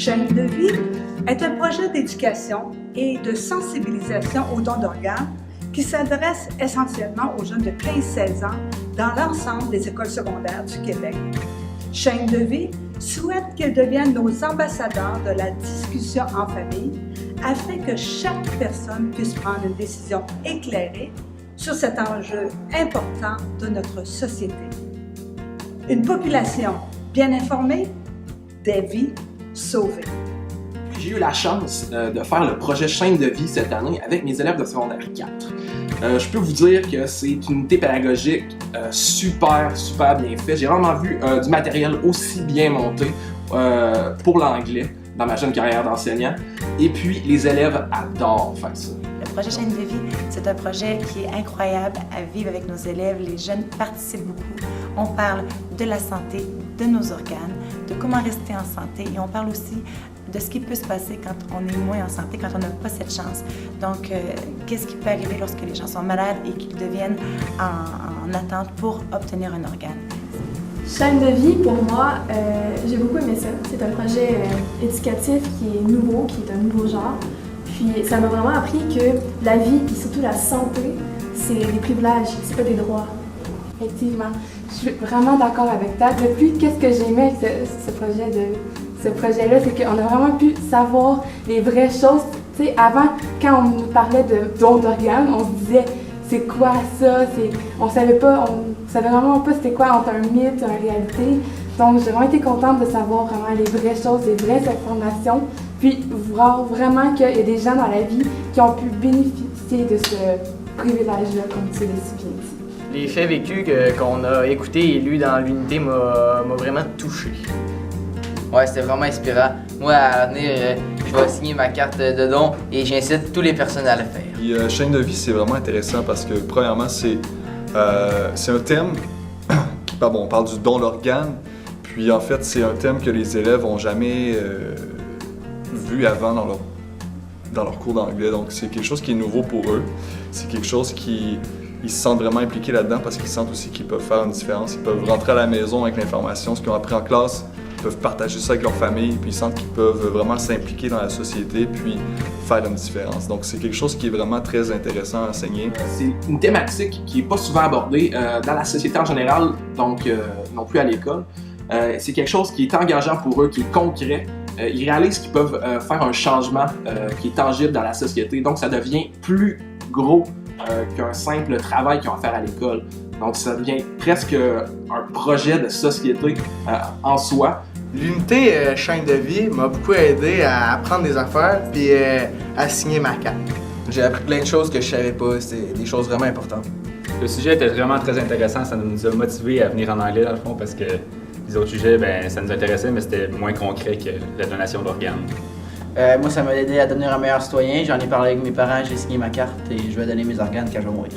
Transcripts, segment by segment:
Chaîne de vie est un projet d'éducation et de sensibilisation aux dons d'organes qui s'adresse essentiellement aux jeunes de 15-16 ans dans l'ensemble des écoles secondaires du Québec. Chaîne de vie souhaite qu'ils deviennent nos ambassadeurs de la discussion en famille afin que chaque personne puisse prendre une décision éclairée sur cet enjeu important de notre société. Une population bien informée, des vies sauvées. J'ai eu la chance de faire le projet Chaîne de vie cette année avec mes élèves de secondaire 4. Je peux vous dire que c'est une unité pédagogique super bien faite. J'ai vraiment vu du matériel aussi bien monté pour l'anglais dans ma jeune carrière d'enseignant. Et puis, les élèves adorent faire ça. Le projet Chaîne de vie, c'est un projet qui est incroyable à vivre avec nos élèves. Les jeunes participent beaucoup. On parle de la santé, de nos organes, de comment rester en santé et on parle aussi de ce qui peut se passer quand on est moins en santé, quand on n'a pas cette chance. Donc, qu'est-ce qui peut arriver lorsque les gens sont malades et qu'ils deviennent en attente pour obtenir un organe? Chaîne de vie, pour moi, j'ai beaucoup aimé ça. C'est un projet éducatif qui est nouveau, qui est un nouveau genre. Puis ça m'a vraiment appris que la vie et surtout la santé, c'est des privilèges, c'est pas des droits. Effectivement, je suis vraiment d'accord avec toi. Depuis, qu'est-ce que j'aimais avec ce projet-là, c'est qu'on a vraiment pu savoir les vraies choses. Tu sais, avant, quand on nous parlait de dons d'organes, on se disait c'est quoi ça? On savait vraiment pas c'était quoi entre un mythe et une réalité. Donc, j'ai vraiment été contente de savoir vraiment les vraies choses, les vraies informations, puis voir vraiment qu'il y a des gens dans la vie qui ont pu bénéficier de ce privilège-là, comme tu l'as si bien dit. Les faits vécus qu'on a écoutés et lus dans l'unité m'ont vraiment touché. Ouais, c'était vraiment inspirant. Moi, à venir, je vais signer ma carte de don et j'incite tous les personnes à le faire. Et, Chaîne de vie, c'est vraiment intéressant parce que, premièrement, c'est un thème on parle du don d'organes, puis en fait, c'est un thème que les élèves n'ont jamais vu avant dans leur cours d'anglais. Donc, c'est quelque chose qui est nouveau pour eux. C'est quelque chose ils se sentent vraiment impliqués là-dedans parce qu'ils sentent aussi qu'ils peuvent faire une différence. Ils peuvent rentrer à la maison avec l'information, ce qu'ils ont appris en classe, ils peuvent partager ça avec leur famille, puis ils sentent qu'ils peuvent vraiment s'impliquer dans la société, puis faire une différence. Donc c'est quelque chose qui est vraiment très intéressant à enseigner. C'est une thématique qui n'est pas souvent abordée dans la société en général, donc non plus à l'école. C'est quelque chose qui est engageant pour eux, qui est concret. Ils réalisent qu'ils peuvent faire un changement qui est tangible dans la société, donc ça devient plus gros qu'un simple travail qu'ils ont à faire à l'école. Donc ça devient presque un projet de société en soi. L'unité Chaîne de vie m'a beaucoup aidé à apprendre des affaires puis à signer ma carte. J'ai appris plein de choses que je savais pas, c'était des choses vraiment importantes. Le sujet était vraiment très intéressant, ça nous a motivés à venir en anglais dans le fond parce que les autres sujets, ça nous intéressait mais c'était moins concret que la donation d'organes. Moi, ça m'a aidé à devenir un meilleur citoyen. J'en ai parlé avec mes parents, j'ai signé ma carte et je vais donner mes organes quand je vais mourir.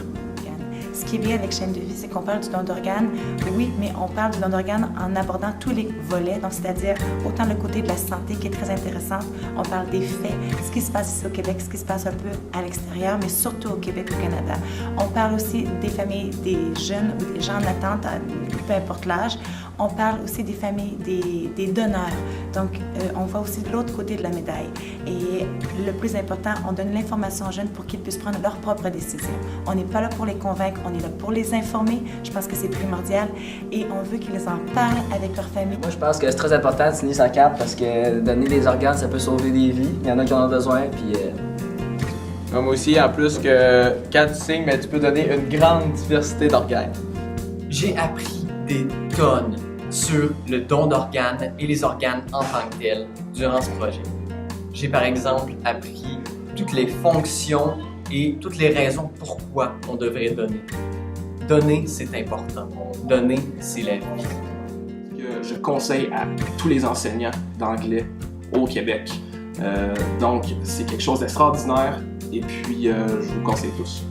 Ce qui est bien avec Chaîne de vie, c'est qu'on parle du don d'organes, oui, mais on parle du don d'organes en abordant tous les volets, donc c'est-à-dire autant le côté de la santé qui est très intéressant, on parle des faits, ce qui se passe ici au Québec, ce qui se passe un peu à l'extérieur, mais surtout au Québec, au Canada. On parle aussi des familles, des jeunes ou des gens en attente, peu importe l'âge. On parle aussi des familles, des donneurs. Donc, on voit aussi de l'autre côté de la médaille. Et le plus important, on donne l'information aux jeunes pour qu'ils puissent prendre leurs propres décisions. On n'est pas là pour les convaincre, on est là pour les informer. Je pense que c'est primordial. Et on veut qu'ils en parlent avec leur famille. Moi, je pense que c'est très important de signer sa carte parce que donner des organes, ça peut sauver des vies. Il y en a qui en ont besoin, puis... Moi aussi, en plus que quand tu signes, tu peux donner une grande diversité d'organes. J'ai appris des tonnes sur le don d'organes et les organes en tant que tels durant ce projet. J'ai par exemple appris toutes les fonctions et toutes les raisons pourquoi on devrait donner. Donner, c'est important. Donner, c'est la vie. Je conseille à tous les enseignants d'anglais au Québec. Donc, c'est quelque chose d'extraordinaire et puis je vous conseille tous.